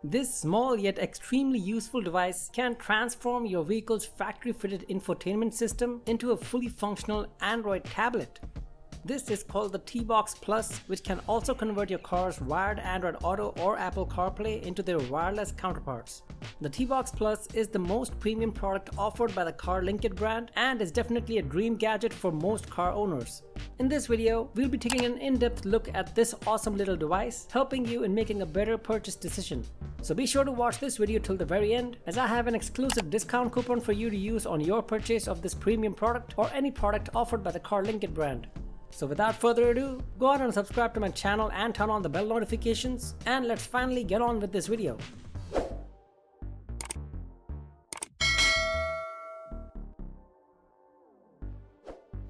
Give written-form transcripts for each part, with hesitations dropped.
This small yet extremely useful device can transform your vehicle's factory-fitted infotainment system into a fully functional Android tablet. This is called the TBox Plus, which can also convert your car's wired Android Auto or Apple CarPlay into their wireless counterparts. The TBox Plus is the most premium product offered by the Carlinkit brand and is definitely a dream gadget for most car owners. In this video, we'll be taking an in-depth look at this awesome little device, helping you in making a better purchase decision. So be sure to watch this video till the very end, as I have an exclusive discount coupon for you to use on your purchase of this premium product or any product offered by the Carlinkit brand. So without further ado, go ahead and subscribe to my channel and turn on the bell notifications, and let's finally get on with this video.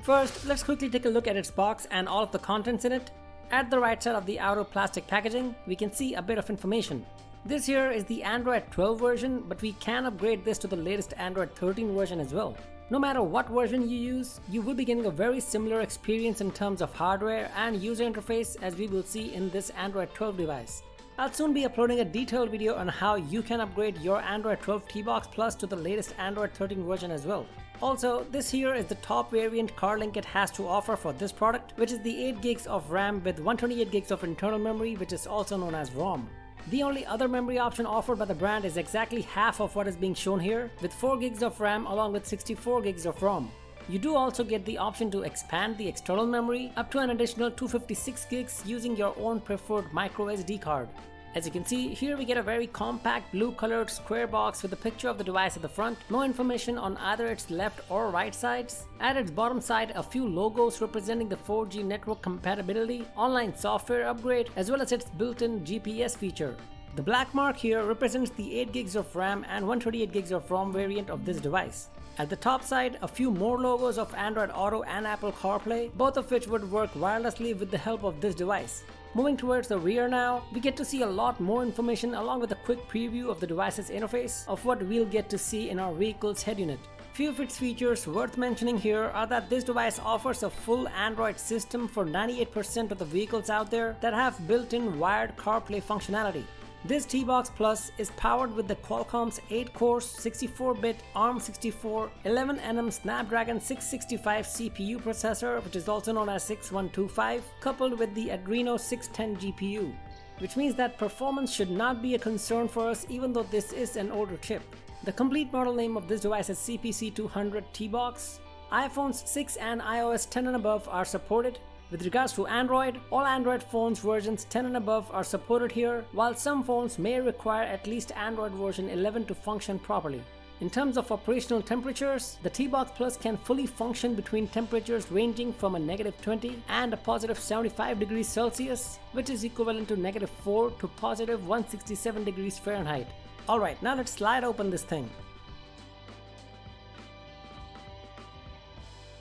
First, let's quickly take a look at its box and all of the contents in it. At the right side of the outer plastic packaging, we can see a bit of information. This here is the Android 12 version, but we can upgrade this to the latest Android 13 version as well. No matter what version you use, you will be getting a very similar experience in terms of hardware and user interface as we will see in this Android 12 device. I'll soon be uploading a detailed video on how you can upgrade your Android 12 TBox Plus to the latest Android 13 version as well. Also, this here is the top variant Carlinkit has to offer for this product, which is the 8 gigs of RAM with 128 gigs of internal memory, which is also known as ROM. The only other memory option offered by the brand is exactly half of what is being shown here, with 4 gigs of RAM along with 64 gigs of ROM. You do also get the option to expand the external memory up to an additional 256 gigs using your own preferred micro SD card. As you can see, here we get a very compact blue colored square box with a picture of the device at the front, no information on either its left or right sides. At its bottom side, a few logos representing the 4G network compatibility, online software upgrade, as well as its built-in GPS feature. The black mark here represents the 8 gigs of RAM and 128 gigs of ROM variant of this device. At the top side, a few more logos of Android Auto and Apple CarPlay, both of which would work wirelessly with the help of this device. Moving towards the rear now, we get to see a lot more information along with a quick preview of the device's interface of what we'll get to see in our vehicle's head unit. Few of its features worth mentioning here are that this device offers a full Android system for 98% of the vehicles out there that have built-in wired CarPlay functionality. This TBox Plus is powered with the Qualcomm's 8-core 64-bit ARM64 11nm Snapdragon 665 CPU processor, which is also known as 6125, coupled with the Adreno 610 GPU, which means that performance should not be a concern for us even though this is an older chip. The complete model name of this device is CPC200 TBox. iPhones 6 and iOS 10 and above are supported. With regards to Android, all Android phones versions 10 and above are supported here, while some phones may require at least Android version 11 to function properly. In terms of operational temperatures, the TBox Plus can fully function between temperatures ranging from a -20 and a positive 75 degrees Celsius, which is equivalent to -4 to positive 167 degrees Fahrenheit. Alright, now let's slide open this thing.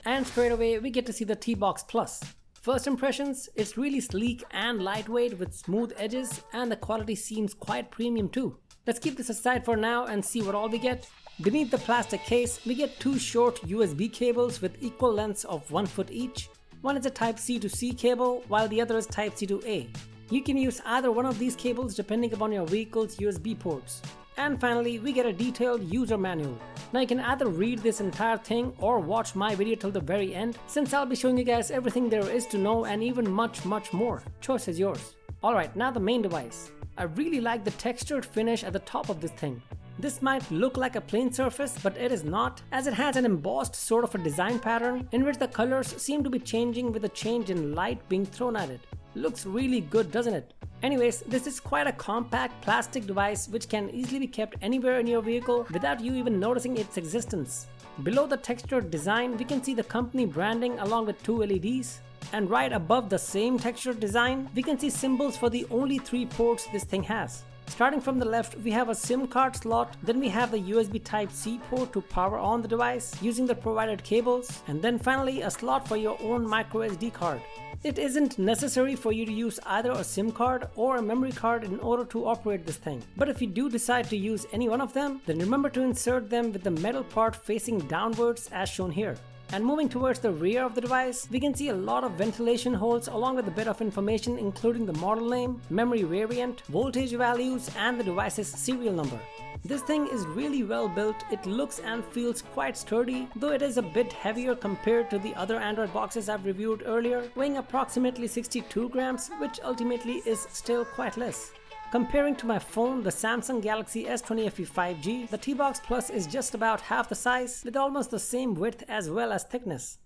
And straight away we get to see the TBox Plus. First impressions, it's really sleek and lightweight with smooth edges, and the quality seems quite premium too. Let's keep this aside for now and see what all we get. Beneath the plastic case, we get 2 short USB cables with equal lengths of 1 foot each. One is a Type-C to C cable, while the other is Type-C to A. You can use either one of these cables depending upon your vehicle's USB ports. And finally, we get a detailed user manual. Now you can either read this entire thing or watch my video till the very end, since I'll be showing you guys everything there is to know and even much more. Choice is yours. Alright, now the main device. I really like the textured finish at the top of this thing. This might look like a plain surface, but it is not, as it has an embossed sort of a design pattern in which the colors seem to be changing with a change in light being thrown at it. Looks really good, doesn't it? Anyways, this is quite a compact plastic device which can easily be kept anywhere in your vehicle without you even noticing its existence. Below the textured design, we can see the company branding along with 2 LEDs. And right above the same textured design, we can see symbols for the only 3 ports this thing has. Starting from the left, we have a SIM card slot, then we have the USB Type-C port to power on the device using the provided cables, and then finally a slot for your own micro SD card. It isn't necessary for you to use either a SIM card or a memory card in order to operate this thing. But if you do decide to use any one of them, then remember to insert them with the metal part facing downwards as shown here. And moving towards the rear of the device, we can see a lot of ventilation holes along with a bit of information including the model name, memory variant, voltage values, and the device's serial number. This thing is really well built. It looks and feels quite sturdy, though it is a bit heavier compared to the other Android boxes I've reviewed earlier, weighing approximately 62 grams, which ultimately is still quite less. Comparing to my phone, the Samsung Galaxy S20 FE 5G, the TBox Plus is just about half the size with almost the same width as well as thickness.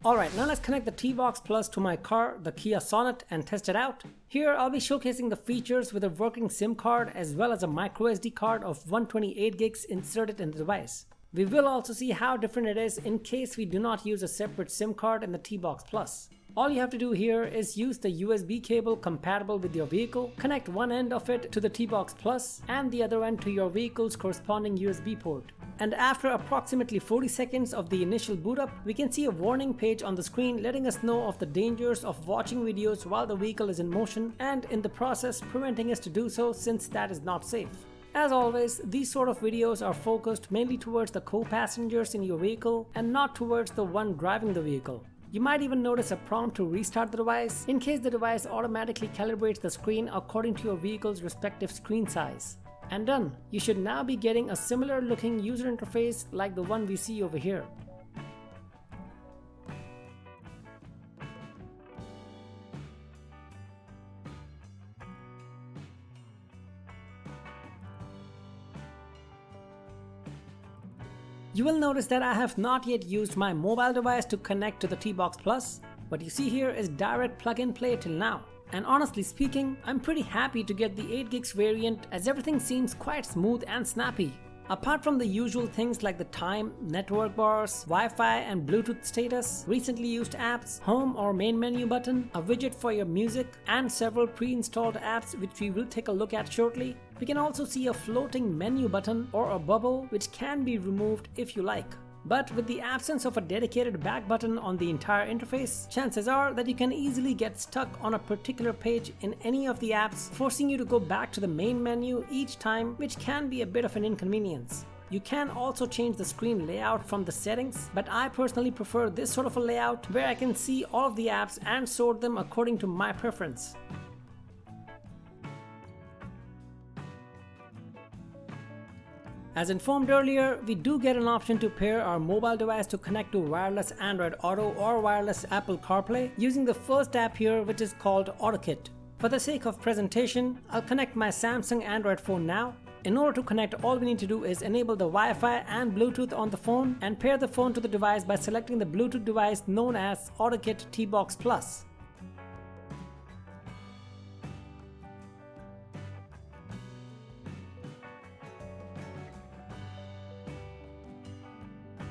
Alright, now let's connect the TBox Plus to my car, the Kia Sonet, and test it out. Here I'll be showcasing the features with a working SIM card as well as a microSD card of 128 gigs inserted in the device. We will also see how different it is in case we do not use a separate SIM card in the TBox Plus. All you have to do here is use the USB cable compatible with your vehicle, connect one end of it to the TBox Plus and the other end to your vehicle's corresponding USB port. And after approximately 40 seconds of the initial boot up, we can see a warning page on the screen letting us know of the dangers of watching videos while the vehicle is in motion and in the process preventing us to do so since that is not safe. As always, these sort of videos are focused mainly towards the co-passengers in your vehicle and not towards the one driving the vehicle. You might even notice a prompt to restart the device in case the device automatically calibrates the screen according to your vehicle's respective screen size. And done! You should now be getting a similar looking user interface like the one we see over here. You will notice that I have not yet used my mobile device to connect to the TBox Plus. What you see here is direct plug and play till now. And honestly speaking, I'm pretty happy to get the 8 gigs variant as everything seems quite smooth and snappy. Apart from the usual things like the time, network bars, Wi-Fi and Bluetooth status, recently used apps, home or main menu button, a widget for your music, and several pre-installed apps which we will take a look at shortly, we can also see a floating menu button or a bubble which can be removed if you like. But with the absence of a dedicated back button on the entire interface, chances are that you can easily get stuck on a particular page in any of the apps, forcing you to go back to the main menu each time, which can be a bit of an inconvenience. You can also change the screen layout from the settings, but I personally prefer this sort of a layout where I can see all of the apps and sort them according to my preference. As informed earlier, we do get an option to pair our mobile device to connect to wireless Android Auto or wireless Apple CarPlay using the first app here, which is called AutoKit. For the sake of presentation, I'll connect my Samsung Android phone now. In order to connect, all we need to do is enable the Wi-Fi and Bluetooth on the phone and pair the phone to the device by selecting the Bluetooth device known as AutoKit TBox Plus.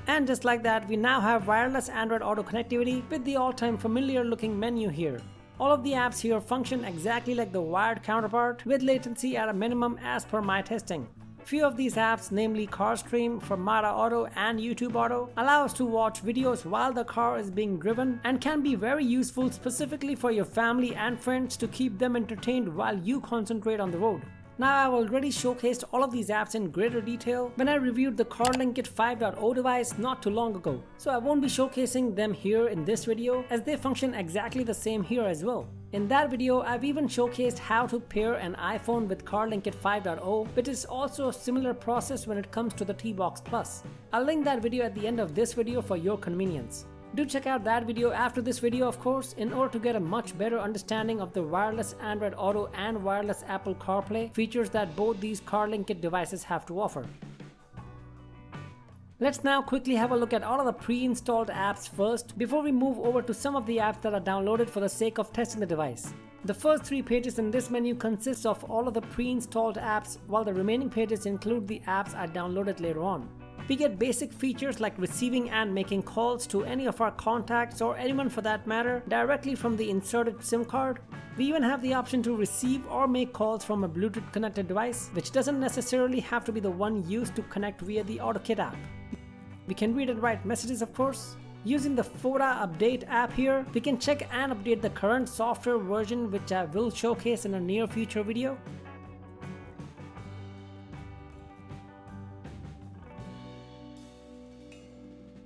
And just like that, we now have wireless Android Auto connectivity with the all-time familiar looking menu here. All of the apps here function exactly like the wired counterpart with latency at a minimum as per my testing. Few of these apps, namely CarStream, Fermata Auto and YouTube Auto, allow us to watch videos while the car is being driven and can be very useful specifically for your family and friends to keep them entertained while you concentrate on the road. Now, I've already showcased all of these apps in greater detail when I reviewed the Carlinkit 5.0 device not too long ago, so I won't be showcasing them here in this video as they function exactly the same here as well. In that video, I've even showcased how to pair an iPhone with Carlinkit 5.0, which is also a similar process when it comes to the TBox Plus. I'll link that video at the end of this video for your convenience. Do check out that video after this video, of course, in order to get a much better understanding of the wireless Android Auto and wireless Apple CarPlay features that both these Carlinkit devices have to offer. Let's now quickly have a look at all of the pre-installed apps first before we move over to some of the apps that are downloaded for the sake of testing the device. The first 3 pages in this menu consists of all of the pre-installed apps, while the remaining pages include the apps I downloaded later on. We get basic features like receiving and making calls to any of our contacts or anyone for that matter directly from the inserted SIM card. We even have the option to receive or make calls from a Bluetooth connected device, which doesn't necessarily have to be the one used to connect via the AutoKit app. We can read and write messages, of course. Using the Photo Update app here, we can check and update the current software version, which I will showcase in a near future video.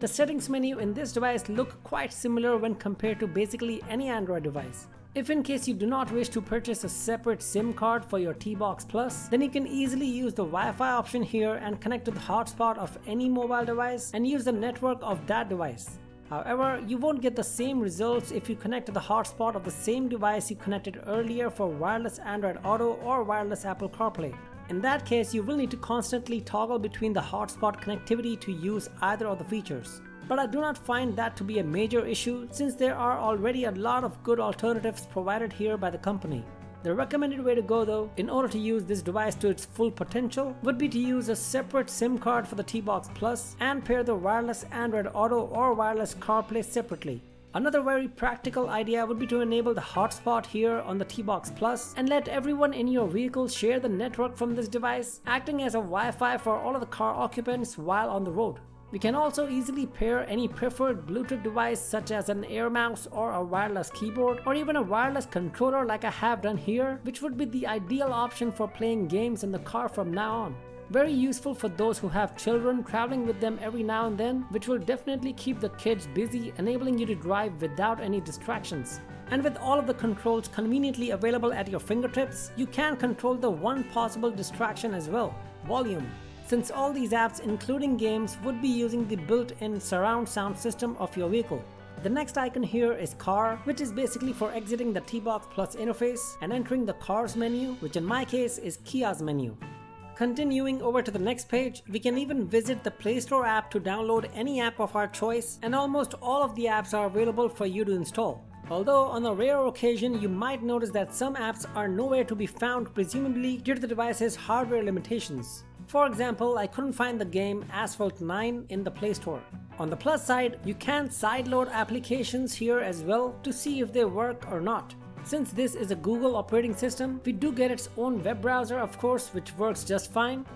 The settings menu in this device look quite similar when compared to basically any Android device. If in case you do not wish to purchase a separate SIM card for your TBox Plus, then you can easily use the Wi-Fi option here and connect to the hotspot of any mobile device and use the network of that device. However, you won't get the same results if you connect to the hotspot of the same device you connected earlier for wireless Android Auto or wireless Apple CarPlay. In that case, you will need to constantly toggle between the hotspot connectivity to use either of the features. But I do not find that to be a major issue since there are already a lot of good alternatives provided here by the company. The recommended way to go though, in order to use this device to its full potential, would be to use a separate SIM card for the TBox Plus and pair the wireless Android Auto or wireless CarPlay separately. Another very practical idea would be to enable the hotspot here on the TBox Plus and let everyone in your vehicle share the network from this device, acting as a Wi-Fi for all of the car occupants while on the road. We can also easily pair any preferred Bluetooth device such as an Air Mouse or a wireless keyboard or even a wireless controller like I have done here, which would be the ideal option for playing games in the car from now on. Very useful for those who have children traveling with them every now and then, which will definitely keep the kids busy, enabling you to drive without any distractions. And with all of the controls conveniently available at your fingertips, you can control the one possible distraction as well: volume. Since all these apps, including games, would be using the built-in surround sound system of your vehicle. The next icon here is Car, which is basically for exiting the TBox Plus interface and entering the Cars menu, which in my case is Kia's menu. Continuing over to the next page, we can even visit the Play Store app to download any app of our choice, and almost all of the apps are available for you to install. Although on a rare occasion you might notice that some apps are nowhere to be found, presumably due to the device's hardware limitations. For example, I couldn't find the game Asphalt 9 in the Play Store. On the plus side, you can sideload applications here as well to see if they work or not. Since this is a Google operating system, we do get its own web browser of course, which works just fine.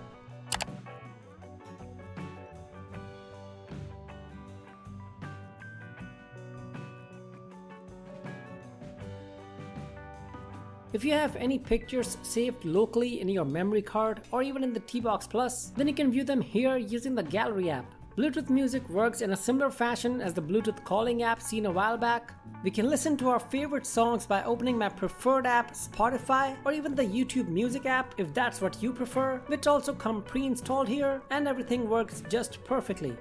If you have any pictures saved locally in your memory card or even in the TBox Plus, then you can view them here using the Gallery app. Bluetooth music works in a similar fashion as the Bluetooth calling app seen a while back. We can listen to our favorite songs by opening my preferred app, Spotify, or even the YouTube Music app if that's what you prefer, which also come pre-installed here, and everything works just perfectly.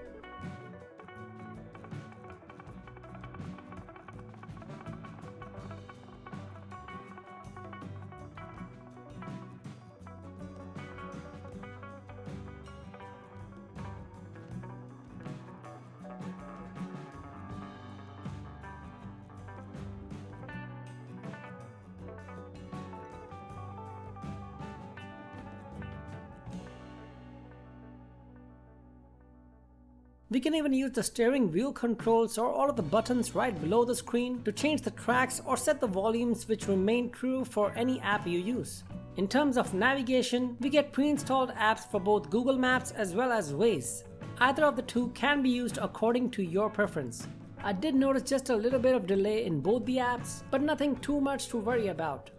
We can even use the steering wheel controls or all of the buttons right below the screen to change the tracks or set the volumes, which remain true for any app you use. In terms of navigation, we get pre-installed apps for both Google Maps as well as Waze. Either of the two can be used according to your preference. I did notice just a little bit of delay in both the apps, but nothing too much to worry about.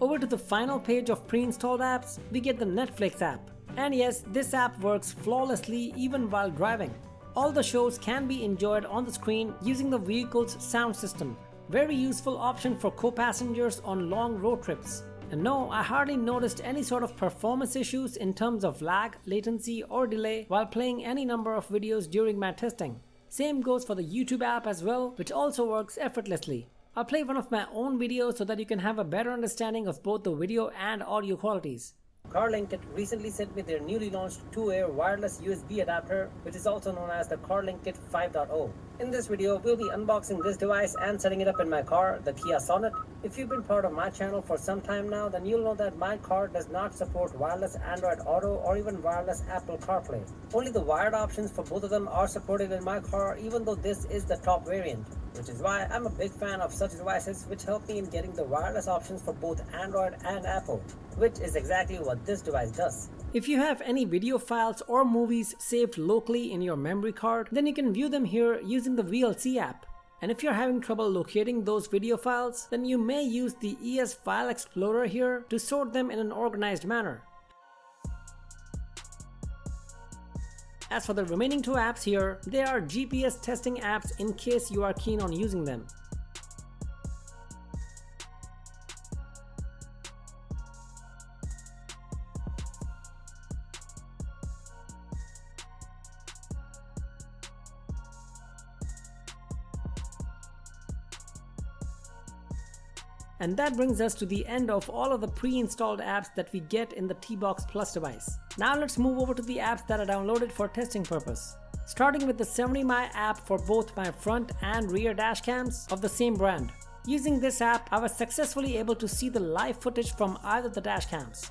Over to the final page of pre-installed apps, we get the Netflix app. And yes, this app works flawlessly even while driving. All the shows can be enjoyed on the screen using the vehicle's sound system. Very useful option for co-passengers on long road trips. And no, I hardly noticed any sort of performance issues in terms of lag, latency or delay while playing any number of videos during my testing. Same goes for the YouTube app as well, which also works effortlessly. I'll play one of my own videos so that you can have a better understanding of both the video and audio qualities. Carlinkit recently sent me their newly launched 2-air wireless USB adapter, which is also known as the Carlinkit 5.0. In this video, we'll be unboxing this device and setting it up in my car, the Kia Sonet. If you've been part of my channel for some time now, then you'll know that my car does not support wireless Android Auto or even wireless Apple CarPlay. Only the wired options for both of them are supported in my car, even though this is the top variant. Which is why I'm a big fan of such devices which help me in getting the wireless options for both Android and Apple, which is exactly what this device does. If you have any video files or movies saved locally in your memory card, then you can view them here using the VLC app. And if you're having trouble locating those video files, then you may use the ES File Explorer here to sort them in an organized manner. As for the remaining two apps here, they are GPS testing apps in case you are keen on using them. And that brings us to the end of all of the pre-installed apps that we get in the TBox Plus device. Now let's move over to the apps that are downloaded for testing purpose. Starting with the 70My app for both my front and rear dash cams of the same brand. Using this app, I was successfully able to see the live footage from either the dash cams.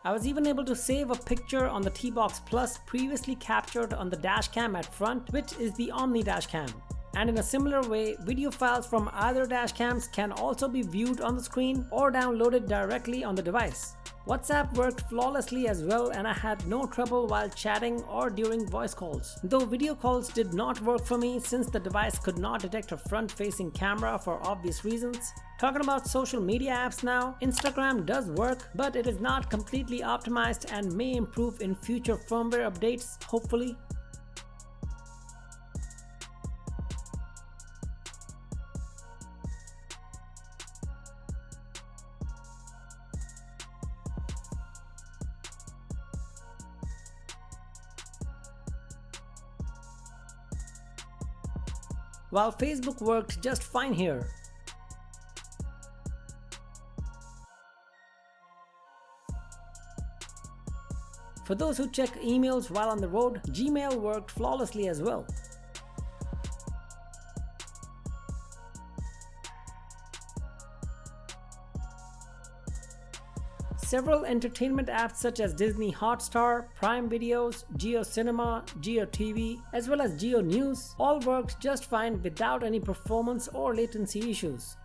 I was even able to save a picture on the TBox Plus previously captured on the dashcam at front, which is the Omni dashcam. And in a similar way, video files from either dashcams can also be viewed on the screen or downloaded directly on the device. WhatsApp worked flawlessly as well, and I had no trouble while chatting or during voice calls. Though video calls did not work for me since the device could not detect a front-facing camera for obvious reasons. Talking about social media apps now, Instagram does work, but it is not completely optimized and may improve in future firmware updates, hopefully. While Facebook worked just fine here. For those who check emails while on the road, Gmail worked flawlessly as well. Several entertainment apps such as Disney Hotstar, Prime Videos, Jio Cinema, Jio TV, as well as Jio News all worked just fine without any performance or latency issues.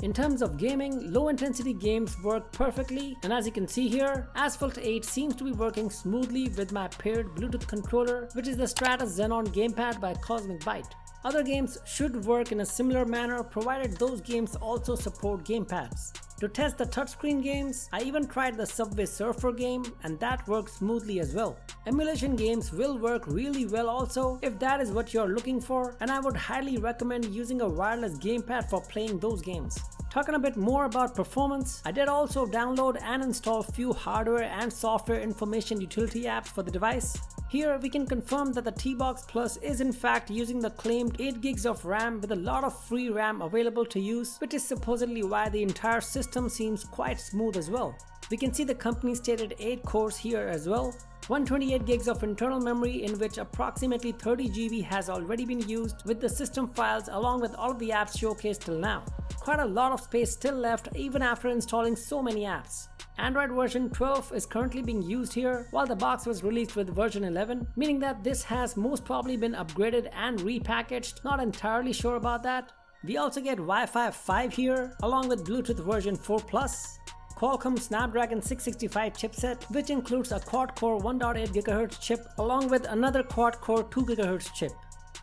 In terms of gaming, low-intensity games work perfectly, and as you can see here, Asphalt 8 seems to be working smoothly with my paired Bluetooth controller, which is the Stratus Xenon gamepad by Cosmic Byte. Other games should work in a similar manner provided those games also support gamepads. To test the touchscreen games, I even tried the Subway Surfer game, and that worked smoothly as well. Emulation games will work really well also if that is what you're looking for, and I would highly recommend using a wireless gamepad for playing those games. Talking a bit more about performance, I did also download and install few hardware and software information utility apps for the device. Here we can confirm that the TBox Plus is in fact using the claimed 8 gigs of RAM with a lot of free RAM available to use, which is supposedly why the entire system seems quite smooth as well. We can see the company stated 8 cores here as well. 128 gigs of internal memory, in which approximately 30 GB has already been used with the system files along with all of the apps showcased till now. Quite a lot of space still left even after installing so many apps. Android version 12 is currently being used here, while the box was released with version 11, meaning that this has most probably been upgraded and repackaged, not entirely sure about that. We also get Wi-Fi 5 here, along with Bluetooth version 4 Plus. Qualcomm Snapdragon 665 chipset, which includes a quad-core 1.8 GHz chip along with another quad-core 2 GHz chip.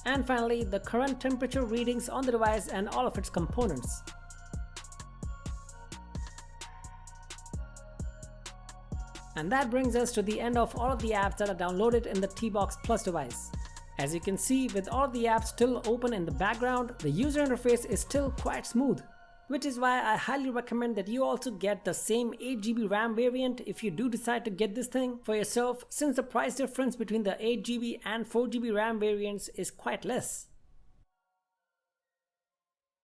And finally, the current temperature readings on the device and all of its components. And that brings us to the end of all of the apps that are downloaded in the TBox Plus device. As you can see, with all of the apps still open in the background, the user interface is still quite smooth. Which is why I highly recommend that you also get the same 8 GB RAM variant if you do decide to get this thing for yourself, since the price difference between the 8 GB and 4 GB RAM variants is quite less.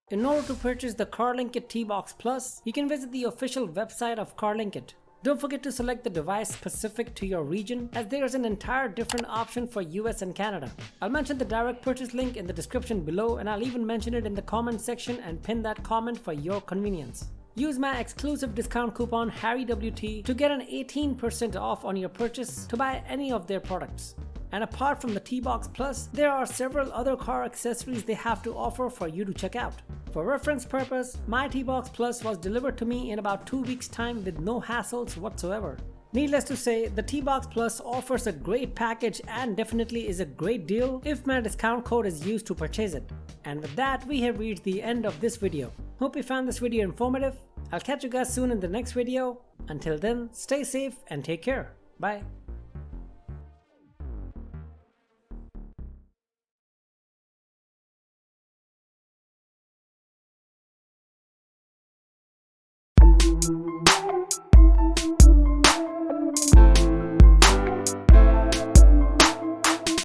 In order to purchase the Carlinkit TBox Plus, you can visit the official website of Carlinkit. Don't forget to select the device specific to your region, as there is an entire different option for US and Canada. I'll mention the direct purchase link in the description below, and I'll even mention it in the comment section and pin that comment for your convenience. Use my exclusive discount coupon HarryWT to get an 18% off on your purchase to buy any of their products. And apart from the TBox Plus, there are several other car accessories they have to offer for you to check out. For reference purpose, my TBox Plus was delivered to me in about 2 weeks' time with no hassles whatsoever. Needless to say, the TBox Plus offers a great package and definitely is a great deal if my discount code is used to purchase it. And with that, we have reached the end of this video. Hope you found this video informative. I'll catch you guys soon in the next video. Until then, stay safe and take care. Bye.